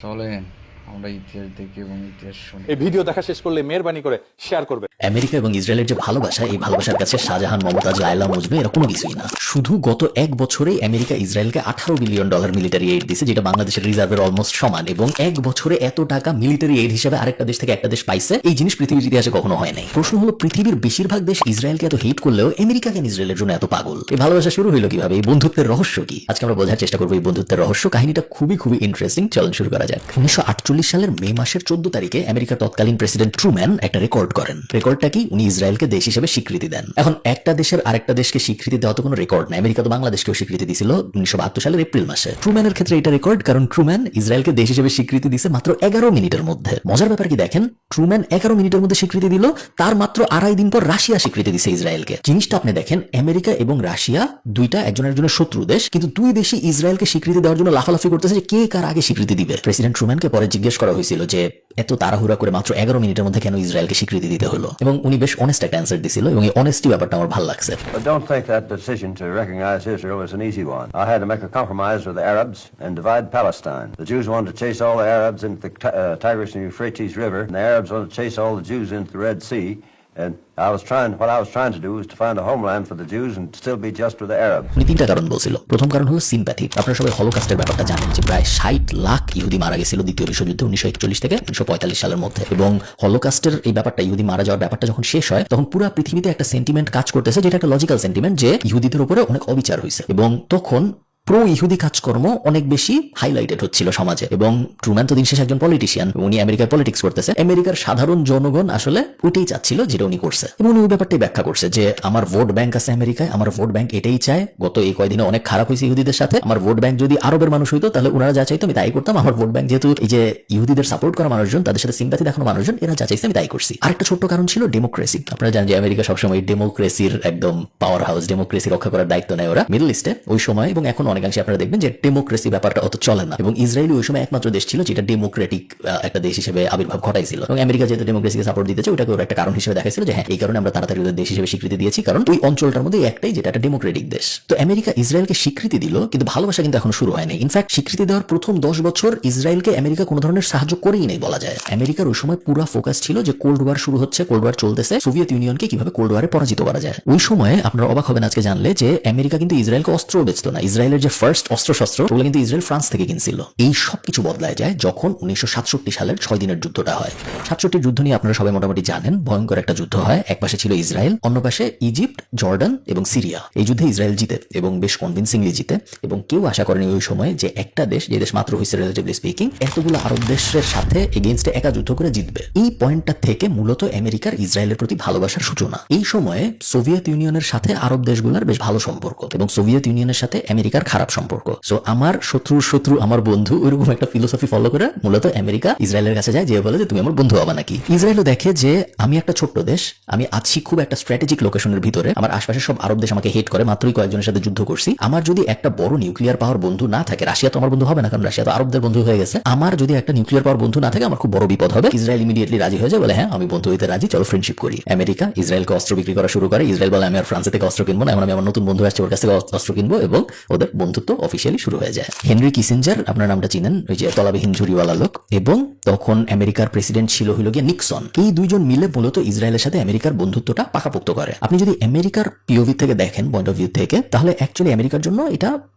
চলেন আমরা ইতিহাস দেখি এবং ইতিহাস শুনি। এই ভিডিও দেখা শেষ করলে মেহেরবানি করে শেয়ার করবে। আমেরিকা এবং ইসরায়েলের যে ভালোবাসা, এই ভালোবাসার কাছে শাহজাহান, মমতাজ, লায়লা, মজনু এরা কোনো কিছুই না। শুধু গত এক বছরে আমেরিকা ইসরায়েলকে $18 বিলিয়ন মিলিটারি এইড দিছে, যেটা বাংলাদেশের রিজার্ভের অলমোস্ট সমান, এবং এক বছরে এত টাকা মিলিটারি এইড হিসেবে আরেকটা দেশ থেকে একটা দেশ পাইছে, এই জিনিস পৃথিবীর ইতিহাসে কখনো হয় নাই। প্রশ্ন হলো, পৃথিবীর বেশিরভাগ দেশ ইসরায়েলকে এত হেট করলেও আমেরিকা কেন ইসরায়েলের জন্য এত পাগল? এই ভালোবাসা শুরু হলো কিভাবে? এই বন্ধুত্বের রহস্য কি? আজকে আমরা বোঝার চেষ্টা করবো এই বন্ধুত্বের রহস্য। কাহিনীটা খুবই ইন্টারেস্টিং। চলুন শুরু করা যাক। 1948 সালের মে মাসের 14 তারিখে আমেরিকার তৎকালীন প্রেসিডেন্ট ট্রুম্যান একটা রেকর্ড করেন। রেকর্ডটা কি? উনি ইসরায়েলকে দেশ হিসেবে স্বীকৃতি দেন। এখন একটা দেশের আরেকটা দেশকে স্বীকৃতি দেওয়া তো কোনো রেকর্ড না। আমেরিকা তো বাংলাদেশকেও স্বীকৃতি দিয়েছিল 1972 সালের এপ্রিল মাসে। ট্রুম্যানের ক্ষেত্রে এটা রেকর্ড, কারণ ট্রুম্যান ইসরায়েলকে দেশ হিসেবে স্বীকৃতি দিয়েছে মাত্র 11 মিনিটের মধ্যে। মজার ব্যাপার কি দেখেন, ট্রুম্যান 11 মিনিটের মধ্যে স্বীকৃতি দিল, তার মাত্র 2.5 দিন পর রাশিয়া স্বীকৃতি দিছে ইসরায়েলকে। জিনিসটা আপনি দেখেন, আমেরিকা এবং রাশিয়া দুইটা একজনের জন্য শত্রু দেশ, কিন্তু দুই দেশই ইসরায়েলকে স্বীকৃতি দেওয়ার জন্য লাফালাফি করতেছে যে কে কার আগে স্বীকৃতি দিবে। প্রেসিডেন্ট ট্রুম্যানকে পরে জিজ্ঞেস করা হয়েছিল যে এত তাড়াহুড়া করে মাত্র 11 মিনিটের মধ্যে কেন ইসরায়েলকে স্বীকৃতি দিতে হলো, এবং উনি বেশ অনেস্ট একটা অ্যান্সার দিছিল, এবং এই অনেস্টি ব্যাপারটা আমার ভালো লাগছে। But don't think that decision to recognize Israel was an easy one. I had to make a compromise with the Arabs and divide Palestine. The Jews wanted to chase all the Arabs into the Tigris and Euphrates River, and the Arabs wanted to chase all the Jews into the Red Sea. And what I was trying to do was to find a homeland for the Jews and still be just with the Arabs. উনি তিনটা কারণ বলছিল। প্রথম কারণ হলো sympathy. আপনারা সবাই হলোকাস্টের ব্যাপারটা জানেন যে প্রায় 60 লাখ ইহুদি মারা গেছিল দ্বিতীয় বিশ্বযুদ্ধে 1941 থেকে 1945 সালের মধ্যে, এবং হলোকাস্টের এই ব্যাপারটা, ইহুদি মারা যাওয়ার ব্যাপারটা যখন শেষ হয়, তখন পুরো পৃথিবীতে একটা সেন্টিমেন্ট কাজ করতেছে, যেটা একটা লজিক্যাল সেন্টিমেন্ট, যে ইহুদিদের উপরে অনেক অবিচার হয়েছে, এবং তখন প্রো ইহুদি কাজকর্ম অনেক বেশি হাইলাইটেড হচ্ছিল সমাজে। এবং ট্রুম্যান তো দিন শেষে একজন পলিটিশিয়ান, উনি আমেরিকার পলিটিক্স করতেছে। আমেরিকার সাধারণ জনগণ আসলে ওইটাই চাচ্ছিল যেটা উনি করছে, এবং উনি ওই ব্যাপারটাই ব্যাখ্যা করছে যে আমার ভোট ব্যাংক আছে আমেরিকায়, আমার ভোট ব্যাংক এটাই চায়। গত এই কয়দিনে অনেক খারাপ হয়েছে ইহুদিদের সাথে। আমার ভোট ব্যাংক যদি আরবের মানুষ হইতো তাহলে ওনারা যা চাইতো আমি তাই করতাম। আমার ভোট ব্যাংক যেহেতু এই যে ইহুদিদের সাপোর্ট করা মানুষজন, তাদের সাথে সিম্প্যাথি দেখানো মানুষজন, এরা যা চাইছে আমি তাই করছি। আরেকটা ছোট্ট কারণ ছিল ডেমোক্রেসি। আপনারা জানেন যে আমেরিকা সবসময় ডেমোক্রেসির একদম পাওয়ার হাউস, ডেমোক্রেসি রক্ষা করার দায়িত্ব নেয় ওরা মিডল ইস্টে ওই সময়, এবং এখন অনেকাংশে আপনারা দেখবেন যে ডেমোক্রেসি ব্যাপারটা অত চলে না, এবং ইসরায়েল ওই সময় একমাত্র দেশ ছিল যেটা ডেমোক্রেটিক একটা দেশ হিসেবে আবির্ভাব ঘটাইছিল। এবং আমেরিকা যেহেতু ডেমোক্রেসিকে সাপোর্ট দিতেছে, ওটাকে ওরা একটা কারণ হিসেবে দেখাইছিল যে হ্যাঁ, এই কারণে আমরা তাড়াতাড়ি ওদের দেশ হিসেবে স্বীকৃতি দিয়েছি, কারণ ওই অঞ্চলটার মধ্যে একটাই যেটা একটা ডেমোক্রেটিক দেশ। তো আমেরিকা ইসরায়েলকে স্বীকৃতি দিল, কিন্তু ভালোবাসা কিন্তু এখন শুরু হয়নি। ইনফ্যাক্ট স্বীকৃতি দেওয়ার প্রথম 10 বছর ইসরায়েলকে আমেরিকা কোনো ধরনের সাহায্য করেই নেই বলা যায়। আমেরিকার ওই সময় পুরো ফোকাস ছিল যে কোল্ড ওয়ার শুরু হচ্ছে, কোল্ড ওয়ার চলতেছে, সোভিয়েত ইউনিয়নকে কিভাবে কোল্ড ওয়ারে পরাজিত করা যায়। ওই সময় আপনারা অবাক হবেন আজকে জানলে যে আমেরিকা কিন্তু ইসরায়েলকে অস্ত্র বেচতো না। ইসরায়েলের যে ফার্স্ট অস্ত্রশস্ত্র, ওগুলো কিন্তু ইসরায়েল ফ্রান্স থেকে কিনছিল। এই সবকিছু বদলায় যায় যখন 1967 সালের 6 দিনের যুদ্ধটা হয়। 67 যুদ্ধ নিয়ে আপনারা সবাই মোটামুটি জানেন, ভয়ঙ্কর একটা যুদ্ধ হয়। এক পাশে ছিল ইসরায়েল, অন্য পাশে ইজিপ্ট, জর্ডান এবং সিরিয়া। এই যুদ্ধে ইসরায়েল জিতে, এবং বেশ কনভিন্সিংলি জিতে, এবং কেউ আশা করেনি ওই সময় যে একটা দেশ, যে দেশ মাত্র হয়েছে রিলেটিভলি স্পিকিং, এতগুলো আরব দেশের সাথে এগেইনস্টে একা যুদ্ধ করে জিতবে। এই পয়েন্টটা থেকে মূলত আমেরিকার ইসরায়েলের প্রতি ভালোবাসার সূচনা। এই সময়ে সোভিয়েত ইউনিয়নের সাথে আরব দেশগুলোর বেশ ভালো সম্পর্ক, এবং সোভিয়েত ইউনিয়নের সাথে আমেরিকার খারাপ সম্পর্ক। সো আমার শত্রুর শত্রু আমার বন্ধু, ওইরকম একটা ফিলোসফি ফলো করে মূলত আমেরিকা ইসরায়েলের কাছে যায়, যে বলে যে তুমি আমার বন্ধু হবা নাকি। ইসরায়েলও দেখে যে আমি একটা ছোট্ট দেশ, আমি আছি খুব একটা স্ট্র্যাটেজিক লোকেশনের ভিতরে, আমার আশপাশে সব আরব দেশ আমাকে হেট করে, মাত্রই কয়েকজনের সাথে যুদ্ধ করছি। আমার যদি একটা বড় নিউক্লিয়ার পাওয়ার বন্ধু না থাকে, রাশিয়া তো আমার বন্ধু হবে না, কারণ রাশিয়া তো আরবদের বন্ধু হয়ে গেছে। আমার যদি একটা নিউক্লিয়ার পাওয়ার বন্ধু না থাকে, আমার খুব বড় বিপদ হবে। ইসরায়েল ইমিডিয়েটলি রাজি হয়ে যায়, বলে হ্যাঁ আমি বন্ধু হইতে রাজি, চলো ফ্রেন্ডশিপ করি। আমেরিকা ইসরায়েলকে অস্ত্র বিক্রি করা শুরু করে। ইসরায়েল বলে আমি আর ফ্রান্স থেকে অস্ত্র কিনবো না, এখন আমি আমার নতুন বন্ধু আসছে ওর কাছ থেকে অস্ত্র কিনবো, এবং ওদের বন্ধুত্ব অফিসিয়ালি শুরু হয়ে যায়। হেনরি কিসিঞ্জার, আপনার নামটা চিনেন, ওই যে তলাবিহীন ঝুড়িওয়ালা লোক, এবং তখন আমেরিকার প্রেসিডেন্ট ছিল হইল গিয়ে নিক্সন। এই দুইজন মিলে মূলত ইসরায়েলের সাথে আমেরিকার বন্ধুত্বটা পাকাপোক্ত করে। আপনি যদি আমেরিকার পিওভি থেকে দেখেন, পয়েন্ট অফ ভিউ থেকে, তাহলে অ্যাকচুয়ালি আমেরিকার জন্য এটা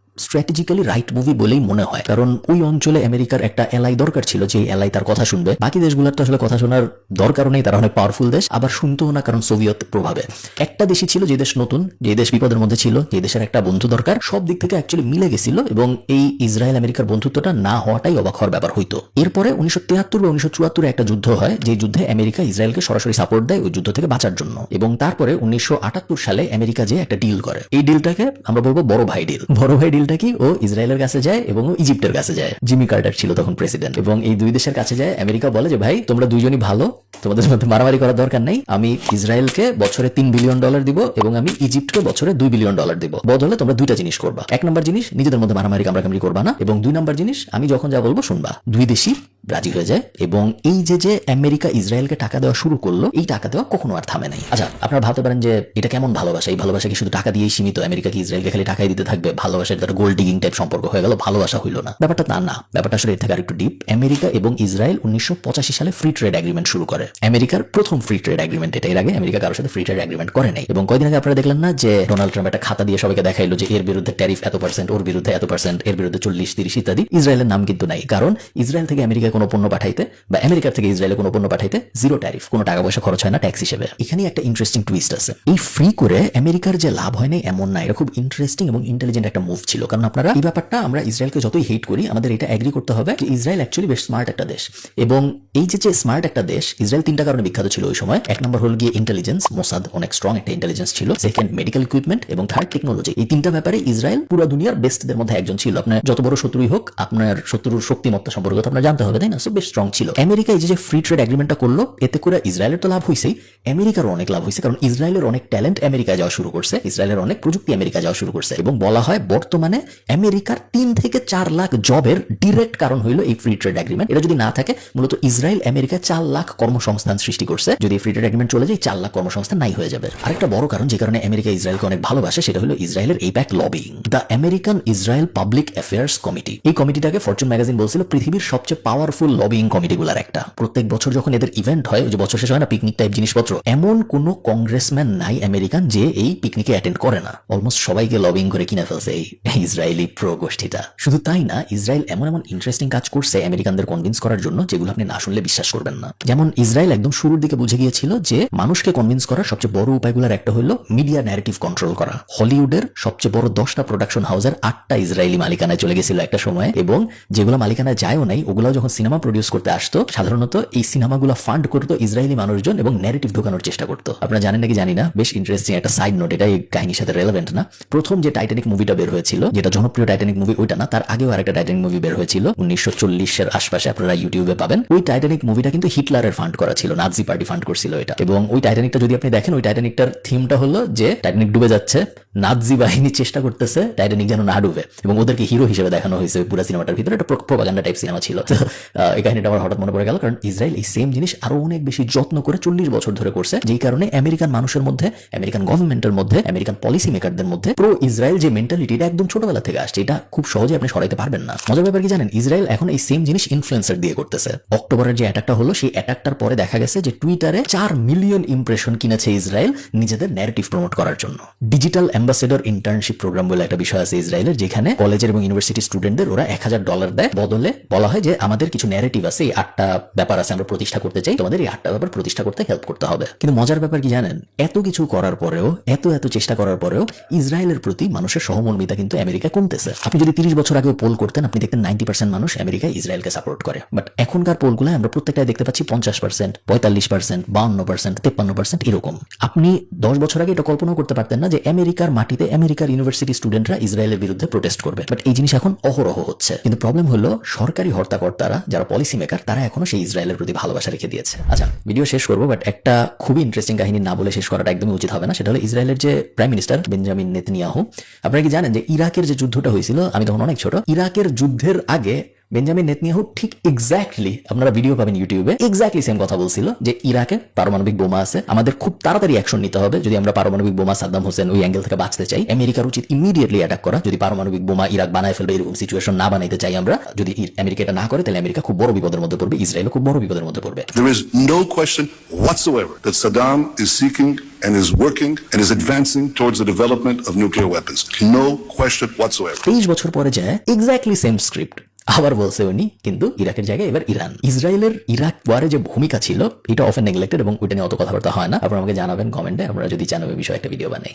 স্ট্র্যাটেজিক্যালি রাইট মুভি বলেই মনে হয়, কারণ ওই অঞ্চলে আমেরিকার একটা এলাই দরকার ছিল, যে এলাই তার কথা শুনবে। বাকি দেশগুলোর তো আসলে কথা শোনার দরকারও নেই, তারা অনেক পাওয়ারফুল দেশ, আবার শুনতেও না, কারণ সোভিয়েত প্রভাবে। একটা দেশই ছিল যে দেশ নতুন, যে দেশ বিপদের মধ্যে ছিল, যে দেশের একটা বন্ধু দরকার, সব দিক থেকে অ্যাকচুয়ালি মিলে গেছিল, এবং এই ইসরায়েল আমেরিকার বন্ধুত্বটা না হওয়াটাই অবাক হওয়ার ব্যাপার হইতো। এরপরে 1973 বা 1974 একটা যুদ্ধ হয়, যে যুদ্ধে আমেরিকা ইসরায়েলকে সরাসরি সাপোর্ট দেয় ওই যুদ্ধ থেকে বাঁচার জন্য, এবং তারপরে 1978 সালে আমেরিকা যে একটা ডিল করে, এই ডিলটাকে আমরা বলবো বড় ভাই ডিল। বড় ভাই ডিলটা কি? ও ইসরায়েলের কাছে যায় এবং ইজিপ্টের কাছে যায়। জিমি কার্টার ছিল তখন প্রেসিডেন্ট, এবং এই দুই দেশের কাছে যায়। আমেরিকা বলে যে ভাই তোমরা দুইজনই ভালো, তোমাদের মধ্যে মারামারি করার দরকার নাই। আমি ইসরায়েলকে বছরে $3 বিলিয়ন দিব, এবং আমি ইজিপ্টকে বছরে $2 বিলিয়ন দিব। বদলে তোমরা দুইটা জিনিস করবা। এক নম্বর জিনিস, নিজেদের মধ্যে মারামারি কামড়াকামড়ি করবা না, এবং 2 নম্বর জিনিস, আমি যখন যা বলবো শুনবা। দুই দেশই রাজি হয়ে যায় এবং এই যে আমেরিকা ইসরায়েলকে টাকা দেওয়া শুরু করলো, এই টাকা দেওয়া কখনো আর থামে নাই। আচ্ছা, আপনারা ভাবতে পারেন যে এটা কেমন ভালোবাসা, এই ভালোবাসা কি শুধু টাকা দিয়েই সীমিত, আমেরিকা কি ইসরায়েলকে খালি টাকাই দিতে থাকবে, ভালোবাসা এটা গোল্ড ডিগিং টাইপ সম্পর্ক হয়ে গেল, ভালোবাসা হইল না? ব্যাপারটা তা না, ব্যাপারটা আসলে এর থেকে আরেকটু ডিপ। আমেরিকা এবং ইসরায়েল 1985 সালে ফ্রি ট্রেড এগ্রিমেন্ট শুরু করে, আমেরিকার প্রথম ফ্রি ট্রেড এগ্রিমেন্ট এটা। এর আগে আমেরিকা কারোর সাথে ফ্রি ট্রেড এগ্রিমেন্ট করে নাই। এবং কয়েকদিন আগে আপনারা দেখলেন না যে ডোনাল্ড ট্রাম্প একটা খাতা দিয়ে সবাইকে দেখাইলো যে এর বিরুদ্ধে ট্যারিফ এত %, ওর বিরুদ্ধে এত %, এর বিরুদ্ধে 40-30 ইত্যাদি। ইসরায়েলের নাম কিন্তু নাই, কারণ ইসরায়েল থেকে আমেরিকায় কোনো পণ্য পাঠাইতে বা আমেরিকার থেকে ইসরায়েলে কোনো পণ্য পাঠাইতে জিরো ট্যারিফ, কোনো টাকা পয়সা খরচ হয় না ট্যাক্স হিসেবে। এখানে একটা ইন্টারেস্টিং টুইস্ট আছে। এই ফ্রি করে আমেরিকার যে লাভ হয় না এমন না, এটা খুব ইন্টারেস্টিং এবং ইন্টেলিজেন্ট একটা মুভ ছিল। কারণ আপনারা এই ব্যাপারটা, আমরা ইসরায়েলকে যতই হেট করি, আমাদের এটা এগ্রি করতে হবে যে ইসরায়েল অ্যাকচুয়ালি বেশ স্মার্ট একটা দেশ। এবং এই যে স্মার্ট একটা দেশ, ইসরায়েল 3টা কারণে বিখ্যাত ছিল ওই সময়। এক নম্বর হল গিয়ে ইন্টেলিজেন্স, মোসাদ অনেক স্ট্রং একটা ইন্টেলিজেন্স ছিল। সেকেন্ড মেডিকেল ইকুইপমেন্ট, এবং থার্ড টেকনোলজি। এই 3টা ব্যাপারে ইসরায়েল পুরো দুনিয়ার বেস্টদের মধ্যে একজন ছিল। আপনার যত বড় শত্রুই হোক, আপনার শত্রুর শক্তিমত্তা সম্পর্কে তো আপনার জানতে হবে, তাই না? সো বেশ স্ট্রং ছিল। আমেরিকা এই যে ফ্রি ট্রেড এগ্রিমেন্টটা করলো, এতে করে ইসরায়েলের তো লাভ হয়েছেই, আমেরিকারও অনেক লাভ হয়েছে। কারণ ইসরায়েলের অনেক ট্যালেন্ট আমেরিকায় যাওয়া শুরু করছে, ইসরায়েলের অনেক প্রযুক্তি আমেরিকা যাওয়া শুরু করছে। এবং বলা হয় বর্তমানে আমেরিকার 3 থেকে 4 লাখ জবের ডিরেক্ট কারণ হইলো এই ফ্রি ট্রেড এগ্রিমেন্ট। এটা যদি না থাকে, মূলত ইসরায়েল আমেরিকা 4 লাখ কর্মসংস্থান সৃষ্টি করছে। যদি ফ্রি ট্রেড এগ্রিমেন্ট চলে যায়, 4 লাখ কর্মসংস্থান নাই হয়ে যাবে। আরেকটা বড় কারণ যে কারণে আমেরিকা ইসরায়েলকে অনেক ভালোবাসে, সেটা হলো ইসরায়েলের AIPAC lobbying, the American Israel public affairs committee. এই কমিটিটাকে ফরচুন ম্যাগাজিন বলছিল পৃথিবীর সবচেয়ে পাওয়ারফুল লবিং কমিটিগুলোর একটা। প্রত্যেক বছর যখন এদের ইভেন্ট হয়, যে বছর শেষ হয় না পিকনিক টাইপ জিনিসপত্র, এমন কোন কংগ্রেসম্যান নাই আমেরিকান যে এই পিকনিকে অ্যাটেন্ড করে না। অলমোস্ট সবাইকে লবিং করে কিনে ফেলছে এই ইসরায়েলি প্রো গোষ্ঠীটা। শুধু তাই না, ইসরায়েল এমন ইন্টারেস্টিং কাজ করছে আমেরিকানদের কনভিন্স করার জন্য, যেগুলো আপনি না শুনলে বিশ্বাস করবেন না। যেমন ইসরায়েল একদম শুরুর দিকে বুঝে গিয়েছিল যে মানুষকে কনভিন্স করার সবচেয়ে বড় উপায়গুলোর একটা হলো মিডিয়া ন্যারেটিভ কন্ট্রোল করা। হলিউডের সবচেয়ে বড় 10টা প্রোডাকশন হাউসের 8টা ইসরায়েলি মালিকানায় চলে গেছিল একটা সময়, এবং যেগুলো মালিকানায় যায়ও নাই, ওগুলো যখন সিনেমা প্রডিউস করতে আসতো, সাধারণত এই সিনেমাগুলো ফান্ড করতো ইসরায়েলি মানুষজন এবং ন্যারেটিভ ঢোকানোর চেষ্টা করতো। আপনারা জানেন নাকি জানি না, বেশ ইন্টারেস্টিং একটা সাইড নোট, এটা এই কাহিনীর সাথে রেলেভেন্ট না। প্রথম যে টাইটানিক মুভিটা বের হয়েছিল, যেটা জনপ্রিয় টাইটানিক মুভি, ওইটা না, তার আগেও আরেকটা টাইটানিক মুভি বের হয়েছিল 1940-এর আশপাশে, আপনারা ইউটিউবে পাবেন। ওই টাইটানিক মুভিটা কিন্তু হিটলারের ফান্ড করা ছিল, নাজি পার্টি ফান্ড করছিল এটা। এবং ওই টাইটানিকটা যদি আপনি দেখেন, ওই টাইটানিকটার থিমটা হলো যে টাইটানিক ডুবে যাচ্ছে, নাজি বাহিনী চেষ্টা করতেছে টাইটানিক যেন না ডুবে, এবং ওদেরকে হিরো হিসেবে দেখানো হয়েছে পুরো সিনেমাটার ভিতরে। একটা প্রোপাগান্ডা টাইপ সিনেমা ছিল। এই কাহিনীটা আমার হঠাৎ মনে পড়ে গেল, কারণ ইসরায়েল এই সেম জিনিস আরো অনেক বেশি যত্ন করে 40 বছর ধরে করছে, যেই কারণে আমেরিকান মানুষের মধ্যে, আমেরিকান গভর্নমেন্টের মধ্যে, আমেরিকান পলিসি মেকারদের মধ্যে প্রো ইসরায়েল যে মেন্টালিটি, এটা একদম ছোটবেলা থেকে আসছে। এটা খুব সহজে আপনি সরাইতে পারবেন না। মজার ব্যাপার কি জানেন, ইসরায়েল এখন এই সেম জিনিস ইনফ্লুয়েন্সার দিয়ে করতেছে। অক্টোবরের যে অ্যাটাকটা হলো, সেই অ্যাটাকটার পরে দেখা গেছে যে টুইটারে 4 মিলিয়ন ইমপ্রেশন কিনেছে ইসরায়েল নিজেদের ন্যারেটিভ প্রমোট করার জন্য। ডিজিটাল অ্যাম্বাসেডর ইন্টার্নশিপ প্রোগ্রাম বলে একটা বিষয় আছে ইসরায়েলের, যেখানে কলেজের এবং ইউনিভার্সিটি স্টুডেন্টদের ওরা $1000 দেয়, বদলে বলা হয় যে আমাদের কিছু ন্যারেটিভ আছে, এই 8টা ব্যাপার আছে আমরা প্রতিষ্ঠা করতে চাই, তোমাদের এই 8টা ব্যাপার প্রতিষ্ঠা করতে হেল্প করতে হবে। কিন্তু মজার ব্যাপার কি জানেন, এত কিছু করার পরেও, এত চেষ্টা করার পরেও ইসরায়েলের প্রতি মানুষের সহমর্মিতা কিন্তু আমেরিকা কমতেছে। আপনি যদি 30 বছর আগে পোল করতেন, আপনি দেখতেন 90% মানুষ আমেরিকায় ইসরায়েলকে সাপোর্ট করে। বাট এখনকার পোলগুলো আমরা প্রত্যেকটাই দেখতে পাচ্ছি 50%, 45%, 52%, 53% এরকম। আপনি 10 বছর আগে এটা কল্পনা করতে পারতেন না যে আমেরিকার মাটিতে আমেরিকার ইউনিভার্সিটি স্টুডেন্টরা ইসরায়েলের বিরুদ্ধে প্রোটেস্ট করবে। বাট এই জিনিস এখন অহরহ হচ্ছে। কিন্তু প্রবলেম হলো সরকারি হর্তাকর্তারা, যারা পলিসি মেকার, তারা এখনো সেই ইসরায়েলের প্রতি ভালোবাসা রেখে দিয়েছে। আচ্ছা, ভিডিও শেষ করবো, বাট একটা খুবই ইন্টারেস্টিং কাহিনী না বলে শেষ করাটা একদমই উচিত হবে না। সেটা হলো ইসরায়েলের যে প্রাইম মিনিস্টার বেঞ্জামিন নেতানিয়াহু। আপনারা কি জানেন যে ইরাকের যে যুদ্ধটা হয়েছিল, আমি তখন অনেক ছোট, ইরাকের যুদ্ধের আগে বেঞ্জামিন নেতানিয়াহু ঠিক এক্স্যাক্টলি, আপনারা ভিডিও পাবেন ইউটিউবে, এক্স্যাক্টলি সেম কথা বলছিল যে ইরাকে পারমাণবিক বোমা আছে, আমাদের খুব তাড়াতাড়ি অ্যাকশন নিতে হবে যদি আমরা পারমাণবিক বোমা সাদ্দাম হোসেন ওই অ্যাঙ্গেল থেকে বাঁচতে চাই। আমেরিকার উচিত ইমিডিয়েটলি অ্যাটাক করা, যদি পারমাণবিক বোমা ইরাক বানায় ফেলবে এরকম সিচুয়েশন না বানাইতে চাই আমরা। যদি আমেরিকা এটা না করে, তাহলে আমেরিকা খুব বড় বিপদের মধ্যে পড়বে, ইসরায়েলও খুব বড় বিপদের মধ্যে পড়বে। There is no question whatsoever that Saddam is seeking and is working and is advancing towards the development of nuclear weapons. No question whatsoever. 23 বছর পরে যায় এক্স্যাক্টলি সেম স্ক্রিপ্ট আবার বলছে উনি, কিন্তু ইরাকের জায়গায় এবার ইরান। ইসরায়েলের ইরাক ওয়ারে যে ভূমিকা ছিল, এটা অফেন নেগলেক্টেড, এবং ওইটা নিয়ে অত কথাবার্তা হয় না। আপনারা আমাকে জানাবেন কমেন্টে, আমরা যদি জানাবে বিষয়ে একটা ভিডিও বানাই।